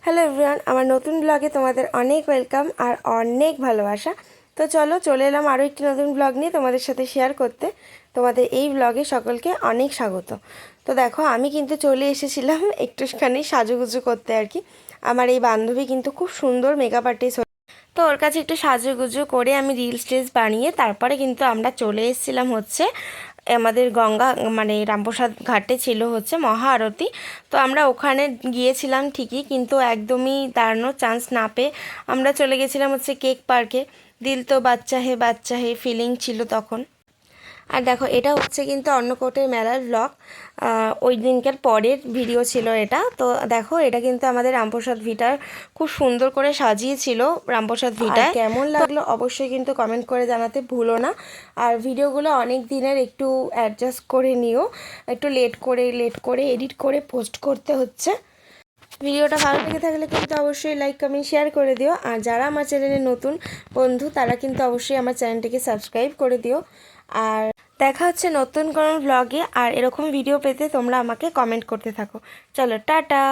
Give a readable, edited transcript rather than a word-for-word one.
Hello everyone, আমার নতুন ব্লগে তোমাদের অনেক ওয়েলকাম আর অনেক ভালোবাসা। তো চলো চলে এলাম আরও একটি নতুন ব্লগ নিয়ে তোমাদের সাথে শেয়ার করতে। তোমাদের এই ব্লগে সকলকে অনেক স্বাগত। তো দেখো, আমি কিন্তু চলে এসেছিলাম একটুখানি সাজুগুজু করতে আর কি। আমার এই বান্ধবী কিন্তু খুব সুন্দর মেকআপ আর্টিস্ট, তো ওর কাছে একটু সাজুগুজু করে আমি রিলস টিলস বানিয়ে তারপরে কিন্তু আমরা চলে এসেছিলাম হচ্ছে আমাদের গঙ্গা মানে রামপ্রসাদ ঘাটে ছিল হচ্ছে মহা আরতি। তো আমরা ওখানে গিয়েছিলাম ঠিকই, কিন্তু একদমই দাঁড়ানোর চান্স না পেয়ে আমরা চলে গেছিলাম হচ্ছে কেক পার্কে। দিল তো বাচ্চা হে ফিলিং ছিল তখন। আর দেখো, এটা হচ্ছে কিন্তু অন্নকূটের মেলার ব্লগ, ওই দিনকার পরের ভিডিও ছিল এটা। তো দেখো, এটা কিন্তু আমাদের রামপ্রসাদ ভিটার খুব সুন্দর করে সাজিয়েছিল রামপ্রসাদ ভিটা। কেমন লাগলো অবশ্যই কিন্তু কমেন্ট করে জানাতে ভুলো না। আর ভিডিওগুলো অনেক দিনের, একটু অ্যাডজাস্ট করে নিও, একটু লেট করে এডিট করে পোস্ট করতে হচ্ছে। ভিডিওটা ভালো লেগে থাকলে কিন্তু অবশ্যই লাইক কমেন্ট শেয়ার করে দিও। আর যারা আমার চ্যানেলে নতুন বন্ধু তারা কিন্তু অবশ্যই আমার চ্যানেলটিকে সাবস্ক্রাইব করে দিও। আর দেখা হচ্ছে নতুন কোনো ব্লগে। আর এরকম ভিডিও পেতে তোমরা আমাকে কমেন্ট করতে থাকো। চলো টাটা।